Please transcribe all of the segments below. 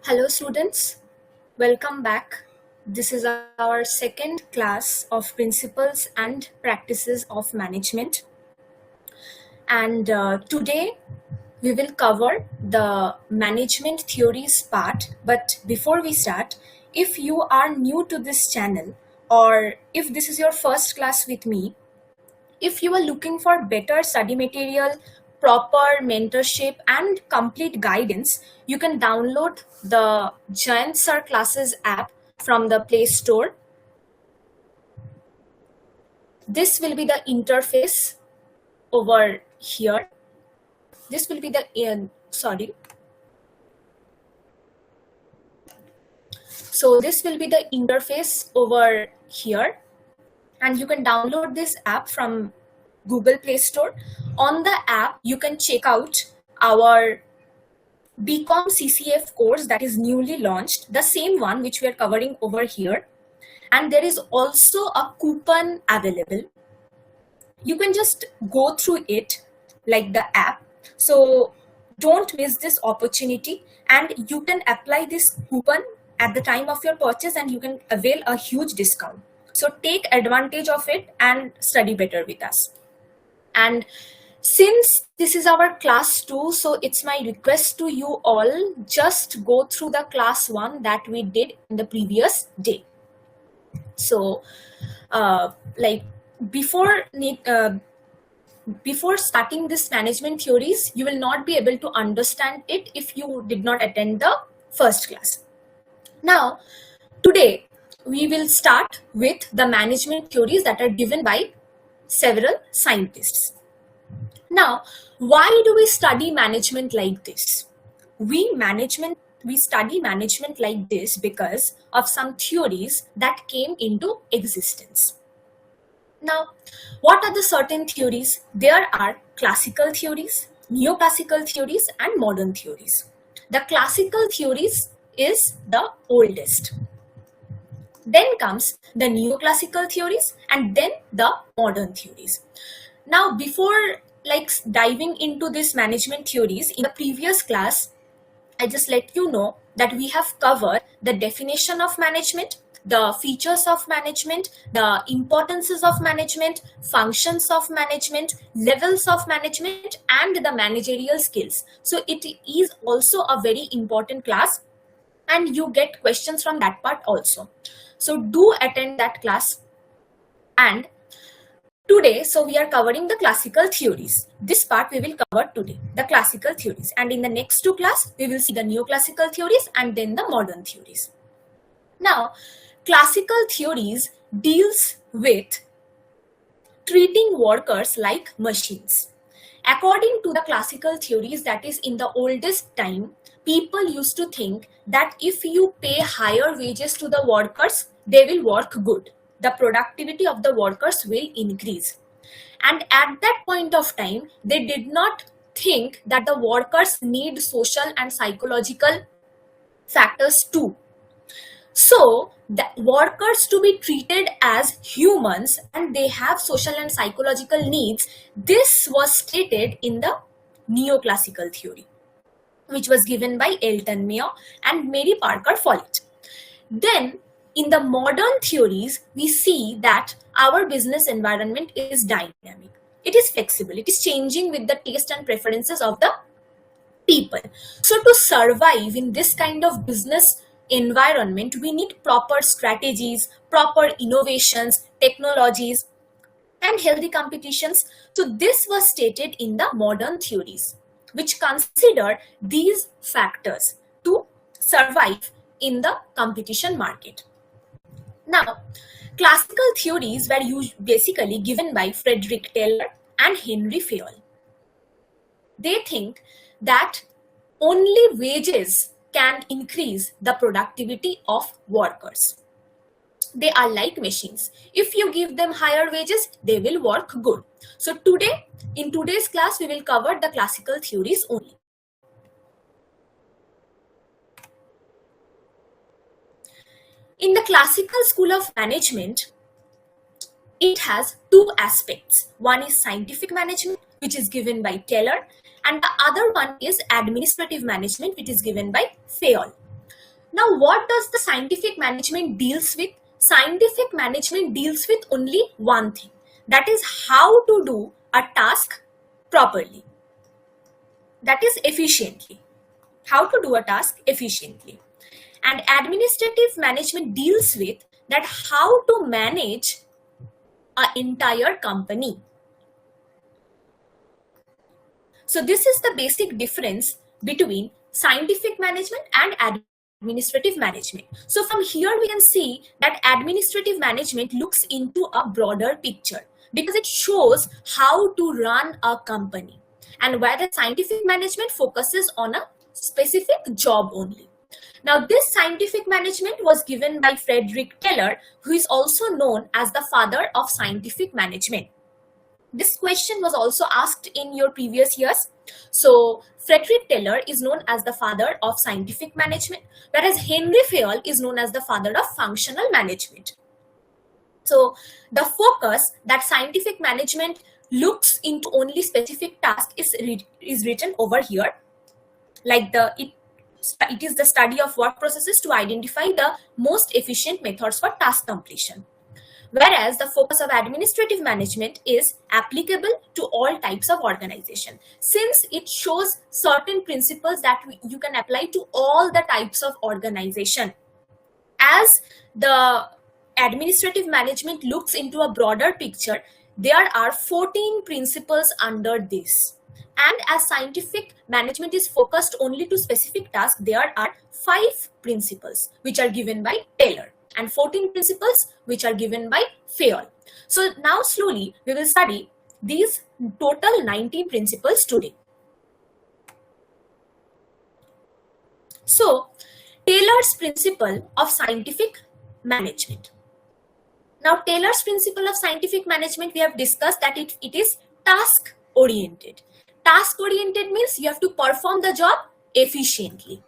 Hello students, welcome back. This is our second class of Principles and Practices of Management. And today we will cover the management theories part. But before we start, if you are new to this channel or if this is your first class with me, if you are looking for better study material, proper mentorship, and complete guidance, you can download the Giant Sir Classes app from the Play Store. This will be the interface over here. This will be the, So this will be the interface over here. And you can download this app from Google Play Store. On the app, you can check out our BCom CCF course that is newly launched, the same one which we are covering over here. And there is also a coupon available. You can just go through it like the app. So don't miss this opportunity, and you can apply this coupon at the time of your purchase and you can avail a huge discount. So take advantage of it and study better with us. And since this is our class 2, so it's my request to you all, just go through the class 1 that we did in the previous day. So before starting this management theories, you will not be able to understand it if you did not attend the first class. Now, today we will start with the management theories that are given by several scientists. Now, why do we study management like this? We study management like this because of some theories that came into existence. Now, what are the certain theories? There are classical theories, neoclassical theories, and modern theories. The classical theories is the oldest. Then comes the neoclassical theories and then the modern theories. Now, before diving into this management theories, in the previous class, I just let you know that we have covered the definition of management, the features of management, the importances of management, functions of management, levels of management, and the managerial skills. So it is also a very important class, and you get questions from that part also. So do attend that class. And today, so we are covering the classical theories. This part we will cover today, the classical theories. And in the next two class, we will see the neoclassical theories and then the modern theories. Now, classical theories deals with treating workers like machines. According to the classical theories, that is in the oldest time, people used to think that if you pay higher wages to the workers, they will work good. The productivity of the workers will increase. And at that point of time, they did not think that the workers need social and psychological factors too. So the workers to be treated as humans and they have social and psychological needs, this was stated in the neoclassical theory, which was given by Elton Mayo and Mary Parker Follett. Then in the modern theories, we see that our business environment is dynamic. It is flexible. It is changing with the taste and preferences of the people. So to survive in this kind of business environment, we need proper strategies, proper innovations, technologies, and healthy competitions. So this was stated in the modern theories, which consider these factors to survive in the competition market. Now, classical theories were basically given by Frederick Taylor and Henry Fayol. They think that only wages can increase the productivity of workers. They are like machines. If you give them higher wages, they will work good. So today, in today's class, we will cover the classical theories only. In the classical school of management, it has two aspects. One is scientific management, which is given by Taylor, and the other one is administrative management, which is given by Fayol. Now, what does the scientific management deals with? Scientific management deals with only one thing, that is how to do a task properly, that is efficiently. How to do a task efficiently. And administrative management deals with that how to manage an entire company. So this is the basic difference between scientific management and administrative management. So from here we can see that administrative management looks into a broader picture because it shows how to run a company, and where the scientific management focuses on a specific job only. Now, this scientific management was given by Frederick Taylor, who is also known as the father of scientific management. This question was also asked in your previous years. So, Frederick Taylor is known as the father of scientific management, whereas Henry Fayol is known as the father of functional management. So, the focus that scientific management looks into only specific tasks is written over here, like it is the study of work processes to identify the most efficient methods for task completion. Whereas the focus of administrative management is applicable to all types of organization, since it shows certain principles that you can apply to all the types of organization. As the administrative management looks into a broader picture, there are 14 principles under this. And as scientific management is focused only to specific tasks, there are 5 principles which are given by Taylor and 14 principles which are given by Fayol. So now slowly we will study these total 19 principles today. So Taylor's principle of scientific management. Now Taylor's principle of scientific management, we have discussed that it is task oriented. Task oriented means you have to perform the job efficiently,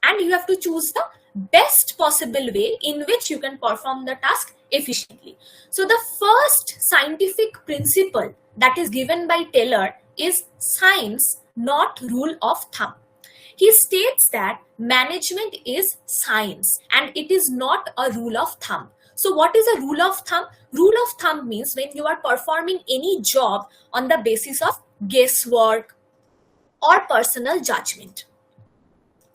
and you have to choose the best possible way in which you can perform the task efficiently. So the first scientific principle that is given by Taylor is science, not rule of thumb. He states that management is science and it is not a rule of thumb. So what is a rule of thumb? Rule of thumb means when you are performing any job on the basis of guesswork or personal judgment.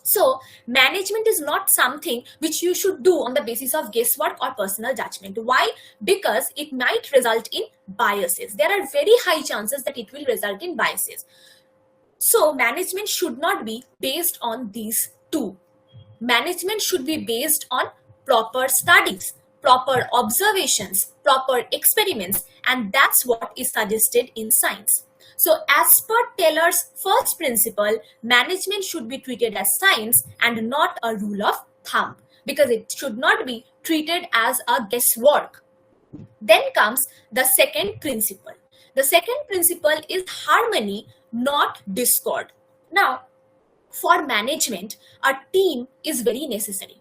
So management is not something which you should do on the basis of guesswork or personal judgment. Why? Because it might result in biases. There are very high chances that it will result in biases. So management should not be based on these two. Management should be based on proper studies, proper observations, proper experiments, and that's what is suggested in science. So as per Taylor's first principle, management should be treated as science and not a rule of thumb, because it should not be treated as a guesswork. Then comes the second principle. The second principle is harmony, not discord. Now, for management, a team is very necessary,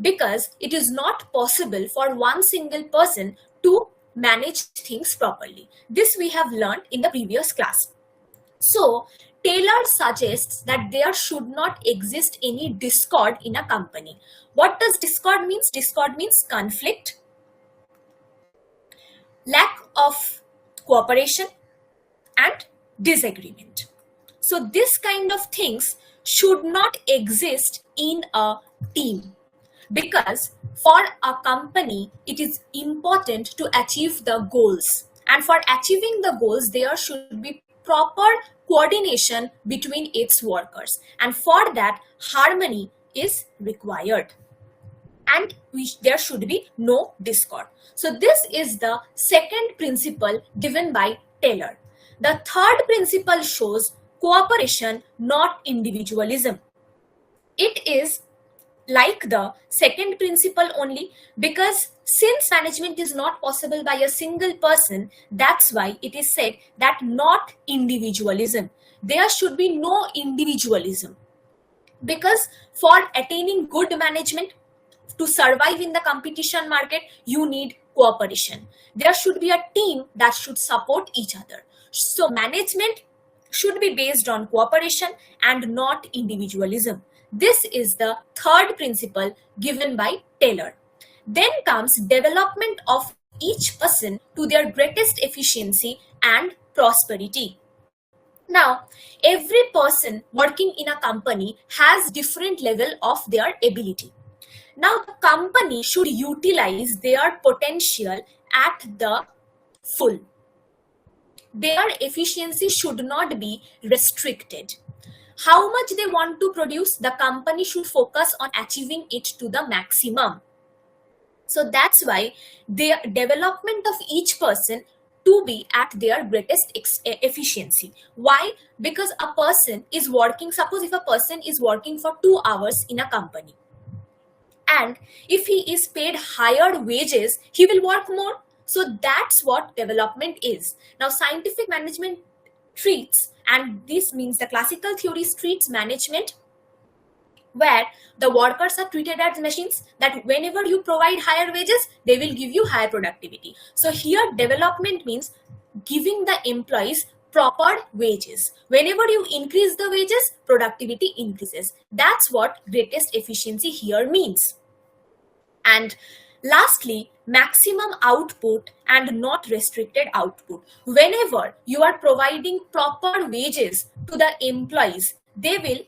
because it is not possible for one single person to manage things properly. This we have learned in the previous class. So Taylor suggests that there should not exist any discord in a company. What does discord means? Discord means conflict, lack of cooperation, and disagreement. So this kind of things should not exist in a team, because for a company, it is important to achieve the goals. And for achieving the goals, there should be proper coordination between its workers. And for that, harmony is required. And there should be no discord. So this is the second principle given by Taylor. The third principle shows cooperation, not individualism. It is like the second principle only, because since management is not possible by a single person, that's why it is said that not individualism. There should be no individualism, because for attaining good management, to survive in the competition market, you need cooperation. There should be a team that should support each other. So management should be based on cooperation and not individualism. This is the third principle given by Taylor. Then comes development of each person to their greatest efficiency and prosperity. Now, every person working in a company has different level of their ability. Now, the company should utilize their potential at the full. Their efficiency should not be restricted. How much they want to produce, the company should focus on achieving it to the maximum. So that's why the development of each person to be at their greatest efficiency. Why? Because a person is working, suppose if a person is working for 2 hours in a company, and if he is paid higher wages, he will work more. So that's what development is. Now, scientific management treats, and this means the classical theories treats management where the workers are treated as machines, that whenever you provide higher wages, they will give you higher productivity. So here development means giving the employees proper wages. Whenever you increase the wages, productivity increases. That's what greatest efficiency here means. And lastly, maximum output and not restricted output. Whenever you are providing proper wages to the employees, they will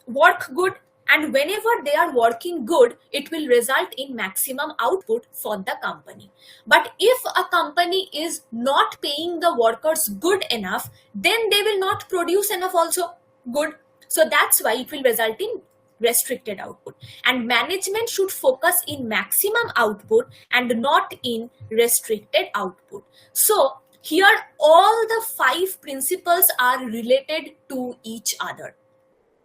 work good, and whenever they are working good, it will result in maximum output for the company. But if a company is not paying the workers good enough, then they will not produce enough also good. So that's why it will result in restricted output. And management should focus in maximum output and not in restricted output. So here all the 5 principles are related to each other.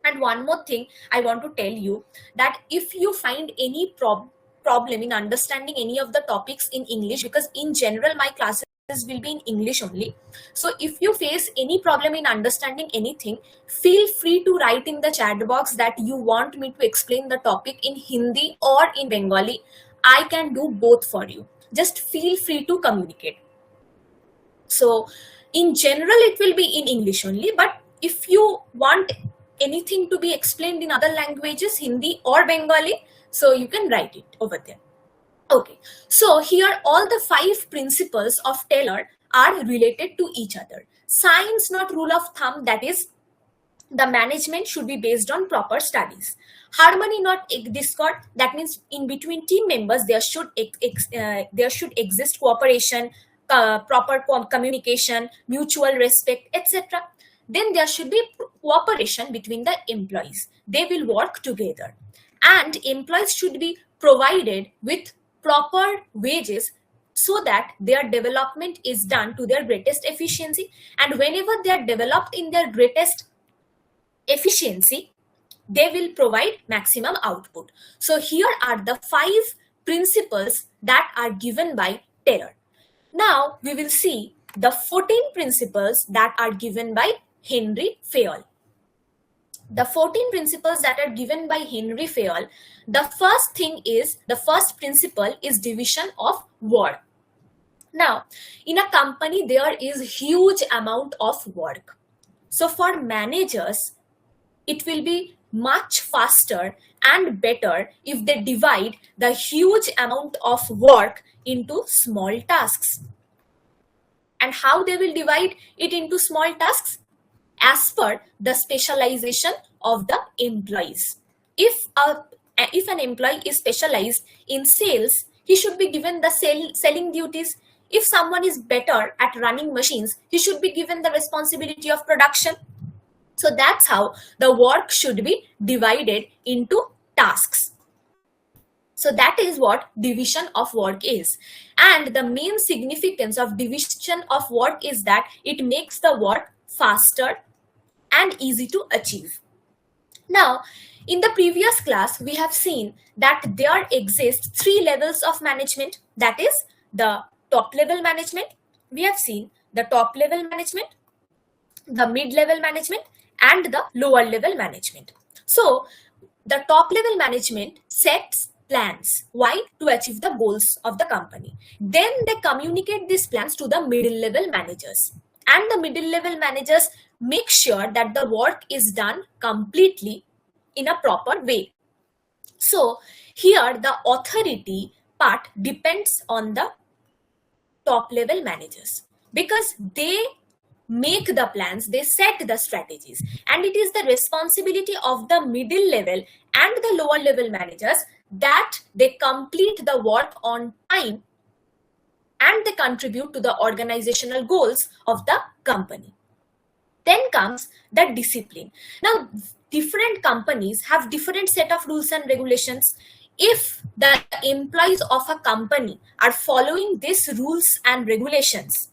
And one more thing I want to tell you, that if you find any problem in understanding any of the topics in English, because in general my classes will be in English only. So if you face any problem in understanding anything, feel free to write in the chat box that you want me to explain the topic in Hindi or in Bengali. I can do both for you. Just feel free to communicate. So in general, it will be in English only, but if you want anything to be explained in other languages, Hindi or Bengali, so you can write it over there. Okay, so here all the 5 principles of Taylor are related to each other. Science, not rule of thumb, that is, the management should be based on proper studies. Harmony, not discord, that means in between team members there should exist cooperation, proper communication, mutual respect, etc. Then there should be cooperation between the employees. They will work together, and employees should be provided with proper wages so that their development is done to their greatest efficiency. And whenever they are developed in their greatest efficiency, they will provide maximum output. So here are the 5 principles that are given by Taylor. Now we will see the 14 principles that are given by Henry Fayol. The 14 principles that are given by Henry Fayol, the first principle is division of work. Now, in a company, there is huge amount of work. So for managers, it will be much faster and better if they divide the huge amount of work into small tasks. And how they will divide it into small tasks? As per the specialization of the employees. If an employee is specialized in sales, he should be given the selling duties. If someone is better at running machines, he should be given the responsibility of production. So that's how the work should be divided into tasks. So that is what division of work is. And the main significance of division of work is that it makes the work faster and easy to achieve. Now, in the previous class, we have seen that there exist 3 levels of management. That is the top level management. We have seen the top level management, the mid level management, and the lower level management. So the top level management sets plans. Why? To achieve the goals of the company. Then they communicate these plans to the middle level managers. And the middle level managers make sure that the work is done completely in a proper way. So here the authority part depends on the top level managers, because they make the plans, they set the strategies, and it is the responsibility of the middle level and the lower level managers that they complete the work on time and they contribute to the organizational goals of the company. Then comes the discipline. Now, different companies have different set of rules and regulations. If the employees of a company are following these rules and regulations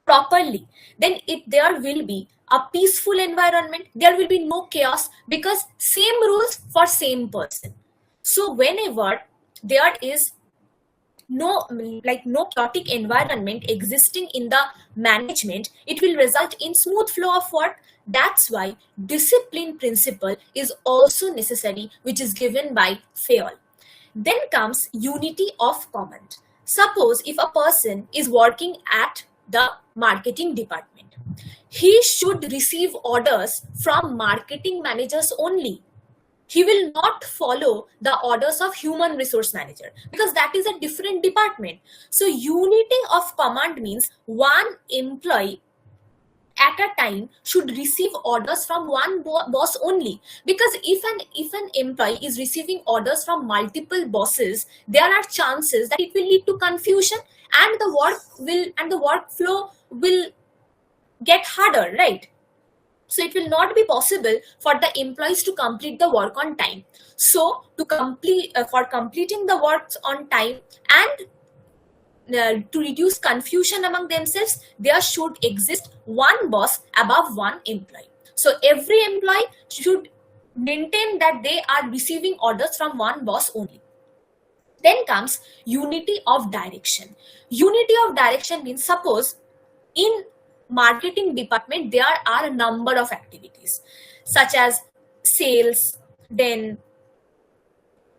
properly, then there will be a peaceful environment. There will be no chaos, because same rules for same person. So whenever there is no chaotic environment existing in the management, it will result in smooth flow of work. That's why discipline principle is also necessary, which is given by Fayol. Then comes unity of command. Suppose if a person is working at the marketing department, he should receive orders from marketing managers only. He will not follow the orders of human resource manager, because that is a different department. So unity of command means one employee at a time should receive orders from one boss only, because if an employee is receiving orders from multiple bosses, there are chances that it will lead to confusion, and the workflow will get harder, right? So it will not be possible for the employees to complete the work on time. So for completing the works on time and to reduce confusion among themselves, there should exist one boss above one employee. So every employee should maintain that they are receiving orders from one boss only. Then comes unity of direction. Unity of direction means, suppose in marketing department there are a number of activities such as sales, then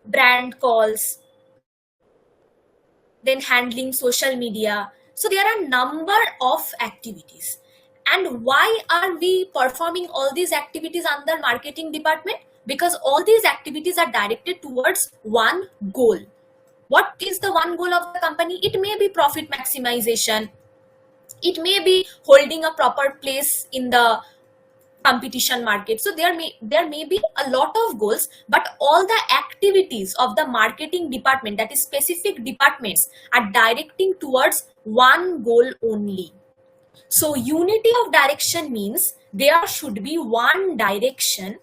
brand calls, then handling social media. So there are a number of activities. And why are we performing all these activities under marketing department? Because all these activities are directed towards one goal. What is the one goal of the company? It may be profit maximization. It may be holding a proper place in the competition market. So there may be a lot of goals, but all the activities of the marketing department, that is specific departments, are directing towards one goal only. So unity of direction means there should be one direction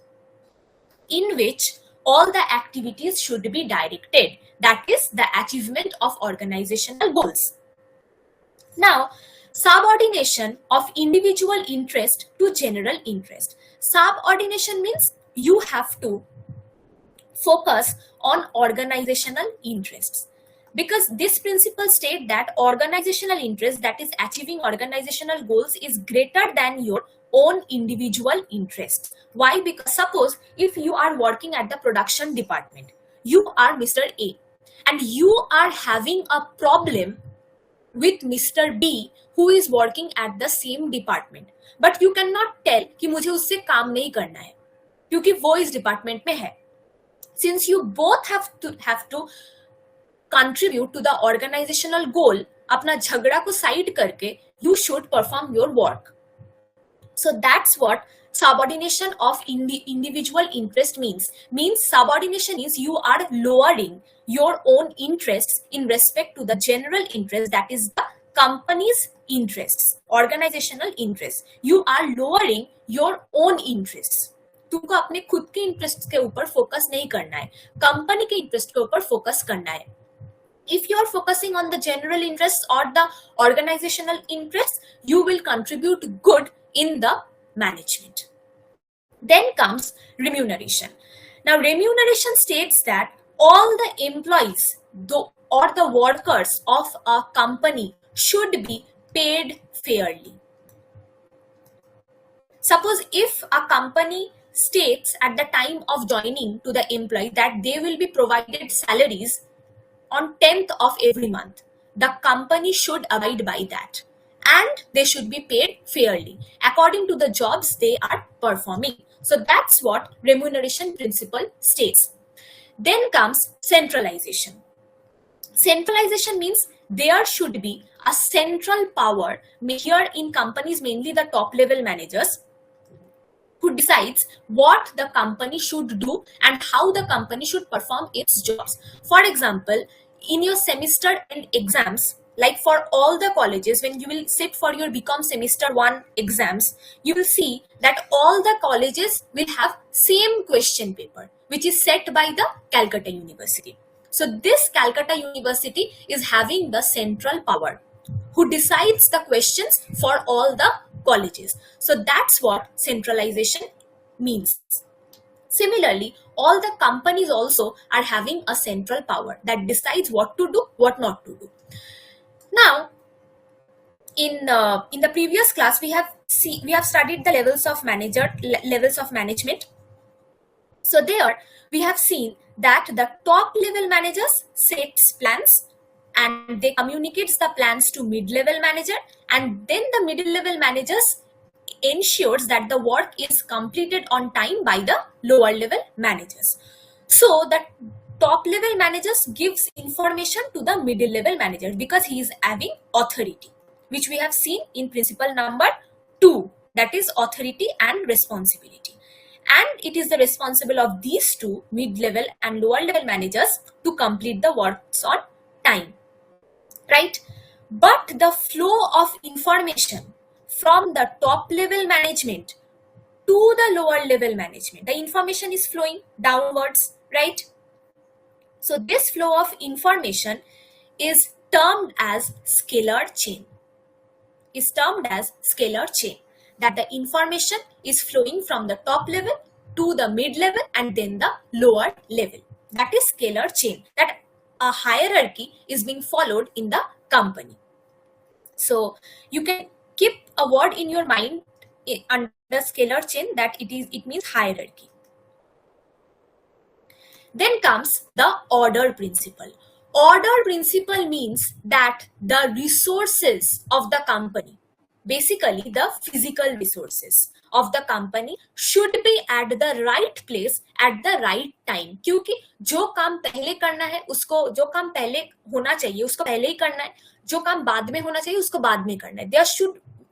in which all the activities should be directed. That is the achievement of organizational goals. Now, subordination of individual interest to general interest. Subordination means you have to focus on organizational interests, because this principle states that organizational interest, that is achieving organizational goals, is greater than your own individual interests. Why? Because suppose if you are working at the production department, you are Mr. A, and you are having a problem with Mr. B who is working at the same department, but you cannot tell कि मुझे उससे काम नहीं करना है क्योंकि वो इस डिपार्टमेंट में है. Since you both have to contribute to the organizational goal, अपना झगड़ा को साइड करके you should perform your work. So that's what subordination of individual interest means. Subordination is you are lowering your own interests in respect to the general interest, that is the company's interests, organizational interests. You are lowering your own interests. तुमको अपने खुद के interest के ऊपर focus नहीं करना है, company के इंटरेस्ट के ऊपर फोकस करना है. If you are focusing on the general interests or the organizational interests, you will contribute good in the management. Then comes remuneration. Now, remuneration states that all the employees or the workers of a company should be paid fairly. Suppose if a company states at the time of joining to the employee that they will be provided salaries on 10th of every month, the company should abide by that. and they should be paid fairly according to the jobs they are performing. So that's what remuneration principle states. Then comes centralization. Centralization means there should be a central power here in companies, mainly the top level managers, who decides what the company should do and how the company should perform its jobs. For example, in your semester end exams, like for all the colleges, when you will sit for your BCom semester 1 exams, you will see that all the colleges will have same question paper, which is set by the Calcutta University. So this Calcutta University is having the central power who decides the questions for all the colleges. So that's what centralization means. Similarly, all the companies also are having a central power that decides what to do, what not to do. Now, in the previous class, we have studied the levels of management. So there we have seen that the top level managers sets plans and they communicates the plans to mid-level manager, and then the middle-level managers ensures that the work is completed on time by the lower level managers. So the top level managers gives information to the middle level manager because he is having authority, which we have seen in principle number 2, that is authority and responsibility. And it is the responsible of these two, mid-level and lower-level managers, to complete the works on time, right? But the flow of information from the top-level management to the lower-level management, the information is flowing downwards, right? So this flow of information is termed as scalar chain. That the information is flowing from the top level to the mid level and then the lower level. That is scalar chain. That a hierarchy is being followed in the company. So you can keep a word in your mind under scalar chain, that it means hierarchy. Then comes the order principle. Order principle means that the resources of the company, basically the physical resources of the company, should be at the right place at the right time. क्योंकि जो काम पहले करना है उसको, जो काम पहले होना चाहिए उसको पहले ही करना है, जो काम बाद में होना चाहिए उसको बाद में करना है.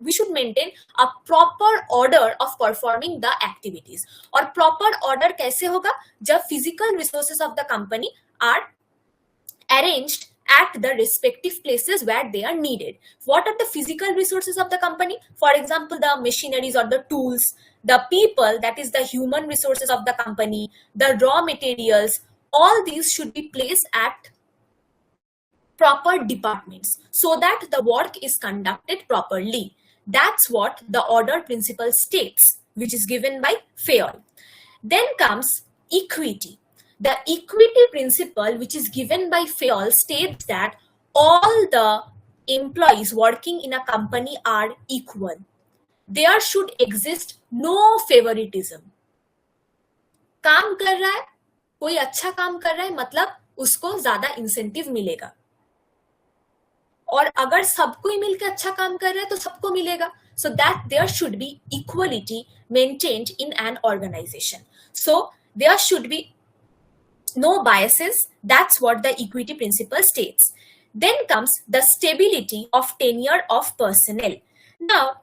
We should maintain a proper order of performing the activities. और proper order कैसे होगा? जब physical resources of the company are arranged at the respective places where they are needed. What are the physical resources of the company? For example, the machineries or the tools, the people, that is the human resources of the company, the raw materials, all these should be placed at proper departments so that the work is conducted properly. That's what the order principle states, which is given by Fayol. Then comes equity. The equity principle, which is given by Fayol, states that all the employees working in a company are equal. There should exist no favoritism. काम कर रहा है, कोई अच्छा काम कर रहा है, मतलब उसको ज्यादा इंसेंटिव मिलेगा. और अगर सबको ही मिलकर अच्छा काम कर रहा है तो सबको मिलेगा. So that there should be equality maintained in an organization. So there should be no biases. That's what the equity principle states. Then comes the stability of tenure of personnel. Now,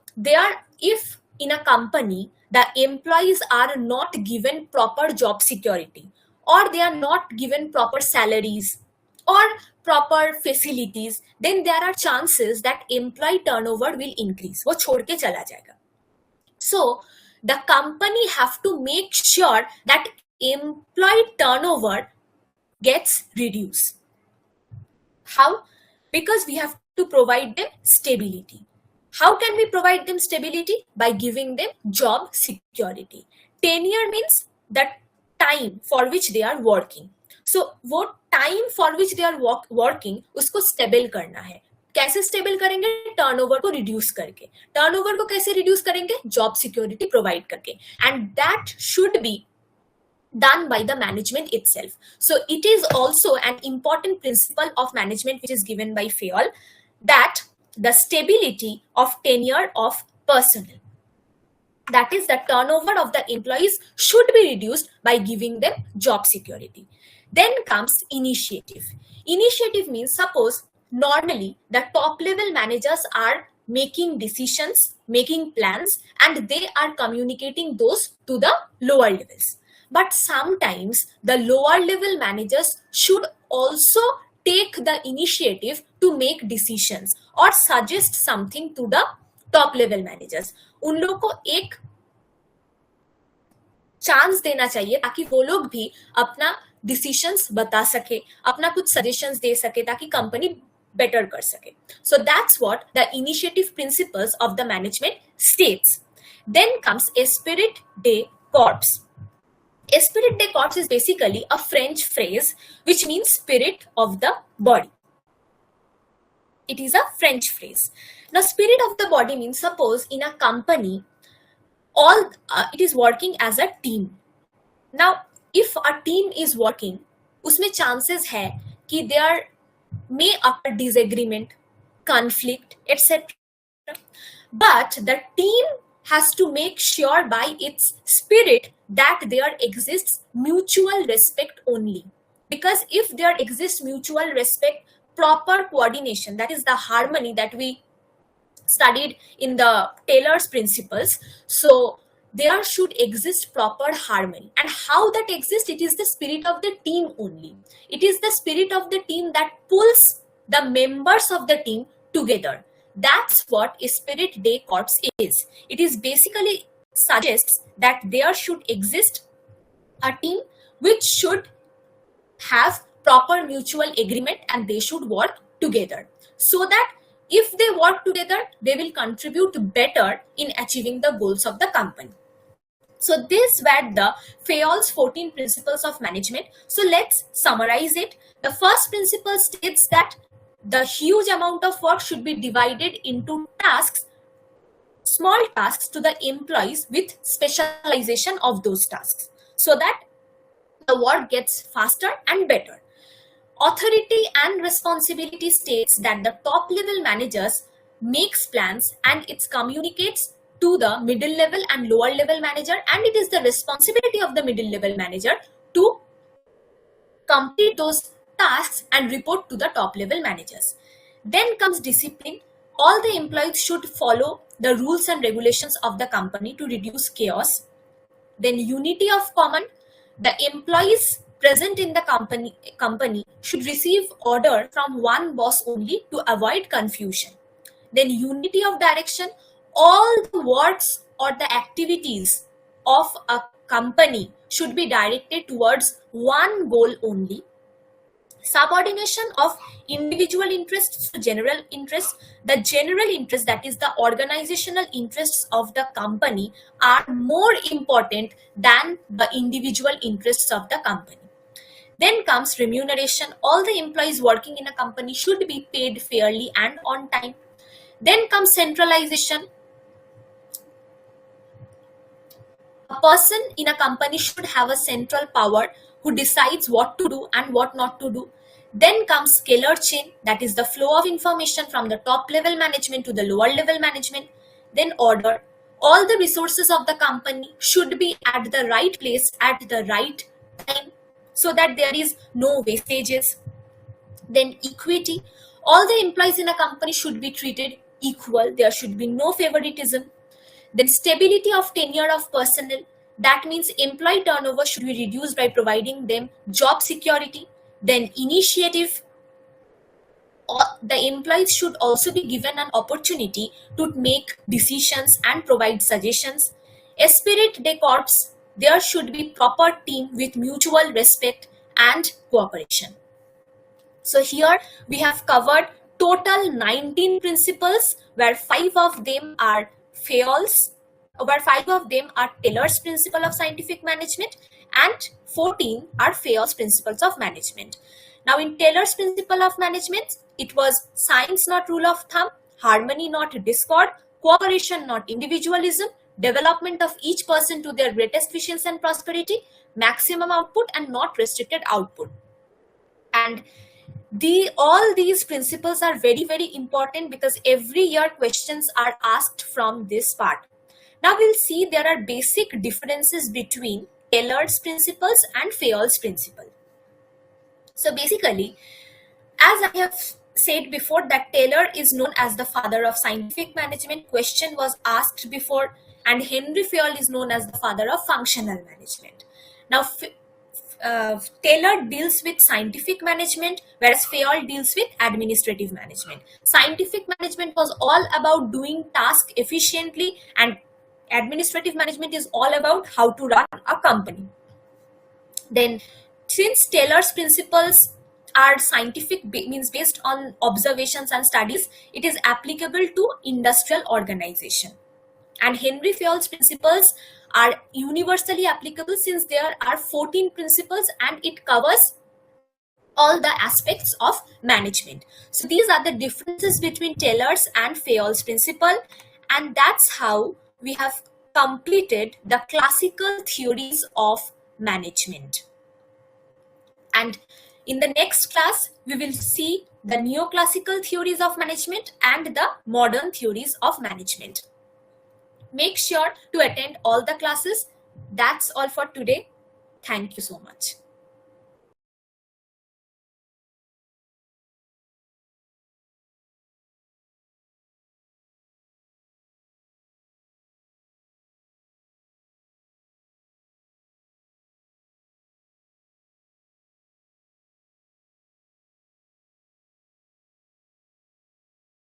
if in a company the employees are not given proper job security, or they are not given proper salaries or proper facilities, then there are chances that employee turnover will increase. वो छोड़ के चला जाएगा. So the company have to make sure that employee turnover gets reduced. How? Because we have to provide them stability. How can we provide them stability? By giving them job security. Tenure means the time for which they are working. So वो time for which they are working उसको stable करना है. कैसे stable करेंगे? Turnover को reduce करके. Turnover को कैसे रिड्यूस करेंगे? जॉब सिक्योरिटी प्रोवाइड करके. And that should be done by the management itself. So it is also an important principle of management which is given by Fayol, that the stability of tenure of personnel. That is, the turnover of the employees should be reduced by giving them job security. Then comes initiative. Initiative means, suppose normally the top level managers are making decisions, making plans, and they are communicating those to the lower levels. But sometimes the lower level managers should also take the initiative to make decisions or suggest something to the top level managers. उन लोगों को एक chance देना चाहिए ताकि वो लोग भी अपना डिसीजंस बता सके, अपना कुछ सजेशंस दे सके ताकि कंपनी बेटर कर सके. So that's what the initiative principles of the management states. Then comes Esprit de Corps. Esprit de Corps is basically a French phrase which means spirit of the body. It is a French phrase. Now, spirit of the body means, suppose in a company, it is working as a team. Now, if a team is working, उसमें chances है कि there may occur disagreement, conflict, etc. But the team has to make sure by its spirit that there exists mutual respect only. Because if there exists mutual respect, proper coordination, that is the harmony that we studied in the Taylor's principles. So there should exist proper harmony. And how that exists? It is the spirit of the team only. It is the spirit of the team that pulls the members of the team together. That's what Esprit de Corps is. It is basically suggests that there should exist a team which should have proper mutual agreement and they should work together, so that if they work together, they will contribute better in achieving the goals of the company. So these were the Fayol's 14 principles of management. So let's summarize it. The first principle states that the huge amount of work should be divided into tasks, small tasks to the employees with specialization of those tasks, so that the work gets faster and better. Authority and responsibility states that the top level managers makes plans and it communicates to the middle level and lower level manager, and it is the responsibility of the middle level manager to complete those tasks and report to the top level managers. Then comes discipline. All the employees should follow the rules and regulations of the company to reduce chaos. Then unity of command. The employees present in the company should receive order from one boss only to avoid confusion. Then unity of direction. All the works or the activities of a company should be directed towards one goal only. Subordination of individual interests to general interests. The general interest, that is the organizational interests of the company, are more important than the individual interests of the company. Then comes remuneration. All the employees working in a company should be paid fairly and on time. Then comes centralization. A person in a company should have a central power who decides what to do and what not to do. Then comes scalar chain, that is the flow of information from the top level management to the lower level management. Then order. All the resources of the company should be at the right place at the right time, so that there is no wastages. Then equity. All the employees in a company should be treated equal. There should be no favoritism. Then stability of tenure of personnel. That means employee turnover should be reduced by providing them job security. Then initiative. The employees should also be given an opportunity to make decisions and provide suggestions. Esprit de Corps. There should be proper team with mutual respect and cooperation. So here we have covered total 19 principles, where 5 of them are Fayol's, where 5 of them are Taylor's principle of scientific management, and 14 are Fayol's principles of management. Now in Taylor's principle of management, it was science not rule of thumb, harmony not discord, cooperation not individualism, development of each person to their greatest efficiency and prosperity, maximum output and not restricted output. And All these principles are very, very important because every year questions are asked from this part. Now we'll see there are basic differences between Taylor's principles and Fayol's principle. So basically, as I have said before, that Taylor is known as the father of scientific management. Question was asked before, and Henry Fayol is known as the father of functional management. Now, Taylor deals with scientific management, whereas Fayol deals with administrative management. Scientific management was all about doing tasks efficiently, and administrative management is all about how to run a company. Then, since Taylor's principles are scientific, means based on observations and studies, it is applicable to industrial organization. And Henry Fayol's principles are universally applicable since there are 14 principles and it covers all the aspects of management. So these are the differences between Taylor's and Fayol's principle, and that's how we have completed the classical theories of management. And in the next class, we will see the neoclassical theories of management and the modern theories of management. Make sure to attend all the classes. That's all for today. Thank you so much.